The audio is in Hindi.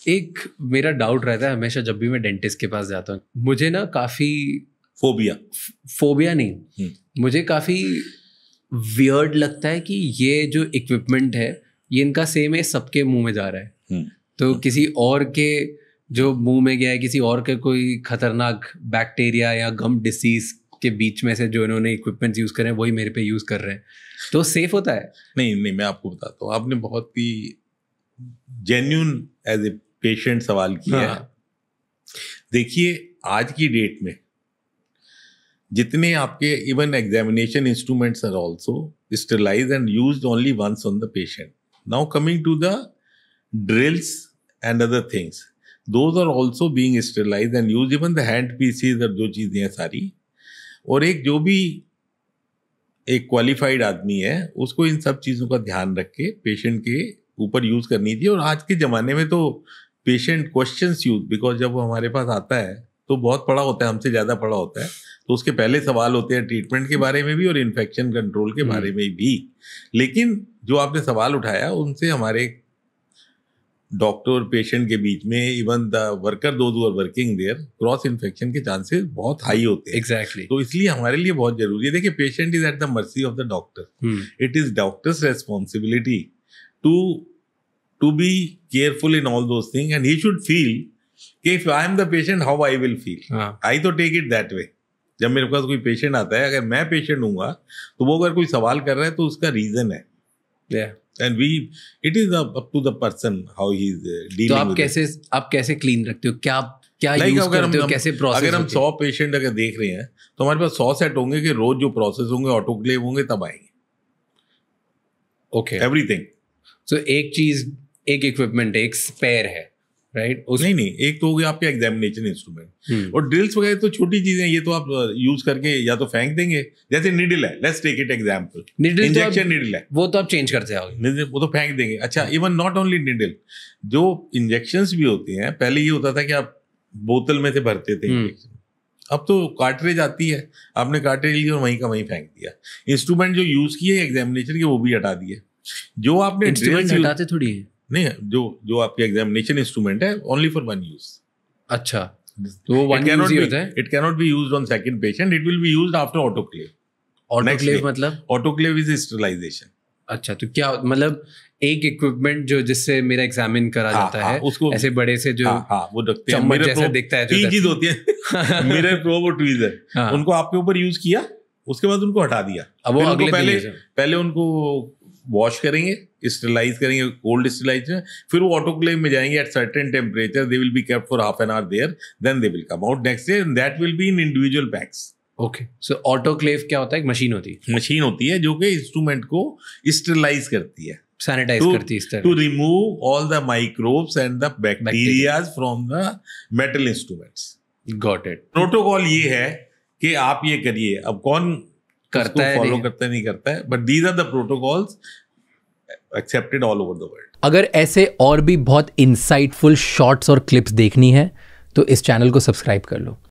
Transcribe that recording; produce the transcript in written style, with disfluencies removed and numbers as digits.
एक मेरा डाउट रहता है हमेशा जब भी मैं डेंटिस्ट के पास जाता हूँ, मुझे ना काफ़ी फोबिया नहीं, मुझे काफ़ी वियर्ड लगता है कि ये जो इक्विपमेंट है ये इनका सेम है, सबके मुंह में जा रहा है। तो किसी और के जो मुंह में गया है, किसी और के कोई खतरनाक बैक्टीरिया या गम डिसीज के बीच में से जो इन्होंने इक्विपमेंट्स यूज़ कर रहे हैं वही मेरे पे यूज़ कर रहे हैं, तो सेफ होता है? नहीं, मैं आपको बताता हूँ, आपने बहुत ही जेन्युइन एज ए पेशेंट सवाल किया है। देखिए, आज की डेट में जितने आपके even examination instruments are also sterilised and used only once on the patient. Now coming to the drills and other things, those are also being sterilised and used, even the hand pieces और जो चीज़ें हैं सारी। और एक जो भी एक क्वालिफाइड आदमी है उसको इन सब चीज़ों का ध्यान रख के पेशेंट के ऊपर यूज़ करनी चाहिए। और आज के ज़माने में तो पेशेंट क्वेश्चंस यूज, बिकॉज जब वो हमारे पास आता है तो बहुत पढ़ा होता है, हमसे ज़्यादा पढ़ा होता है, तो उसके पहले सवाल होते हैं ट्रीटमेंट के बारे में भी और इन्फेक्शन कंट्रोल के बारे में भी। लेकिन जो आपने सवाल उठाया उनसे हमारे डॉक्टर और पेशेंट के बीच में, even the worker those who are working there, cross infection के चांसेस बहुत हाई होते हैं। एग्जैक्टली। तो इसलिए हमारे लिए बहुत जरूरी है। देखिए, patient is at the mercy of the doctor. It is doctor's responsibility to be careful in all those thing, and he should feel कि if I am the patient how I will feel. I to take it that way. जब मेरे पास कोई पेशेंट आता है, अगर मैं पेशेंट हूँगा तो वो अगर कोई सवाल कर रहा है तो उसका रीजन है। And it is up to the person how he is dealing with it. तो आप कैसे क्लीन रखते हो? क्या यूज करते हो? कैसे प्रोसेस? अगर हम 100 पेशेंट अगर देख रहे हैं तो हमारे पास 100 सेट होंगे कि रोज जो प्रोसेस होंगे, ऑटोक्लेव होंगे, तब आएंगे। Okay, everything. सो एक चीज, एक इक्विपमेंट, एक स्पेयर है, राइट? नहीं, एक तो हो गया आपके एग्जामिनेशन इंस्ट्रूमेंट, और ड्रिल्स वगैरह तो छोटी चीजें, ये तो आप यूज करके या तो फेंक देंगे। जैसे निडल है, let's take it example, injection needle है, वो तो आप चेंज करते आओगे, वो तो फेंक देंगे। अच्छा, इवन नॉट ओनली निडल, जो इंजेक्शंस भी होते हैं, पहले ये होता था कि आप बोतल में से भरते थे इंजेक्शन, अब तो कार्ट्रिज आती है, आपने कार्ट्रिज ली और वहीं का वहीं फेंक दिया। इंस्ट्रूमेंट जो यूज किए एग्जामिनेशन के वो भी हटा दिए। जो आपने इंस्ट्रूमेंट हटाते थोड़ी है, नहीं, जो आपके एग्जामिनेशन इंस्ट्रूमेंट है ओनली फॉर वन यूज। अच्छा, तो वो वन यूज ही होता है। It can not be used on second patient, it will be used after autoclave. Autoclave मतलब? Autoclave is sterilisation. अच्छा, तो क्या मतलब एक इक्विपमेंट जो जिससे मेरा एग्जामिन करा जाता है, उसको ऐसे बड़े से जो वो रखते हैं, चम्मच जैसा दिखता है, तीन चीज होती है, मिरर प्रोब और ट्वीजर, उनको आपके ऊपर यूज किया, उसके बाद उनको हटा दिया। अब वो अगले पहले उनको वॉश करेंगे, स्टरलाइज करेंगे, कोल्ड स्टरलाइज, फिर वो ऑटोक्लेव में जाएंगे at certain temperature, they will be kept for half an hour there, then they will come out next day, and that will be in individual packs. Okay, so autoclave क्या होता है? एक मशीन होती है जो कि इंस्ट्रूमेंट को स्टरलाइज करती है, सैनिटाइज करती है इस तरह, to remove all the microbes and the bacterias from the metal instruments. Got it. Protocol ये है कि आप ये करिए, अब कौन करता है, फॉलो करता है नहीं करता है, but these are the protocols accepted all over the world. अगर ऐसे और भी बहुत इंसाइटफुल शॉर्ट्स और क्लिप्स देखनी है तो इस चैनल को सब्सक्राइब कर लो।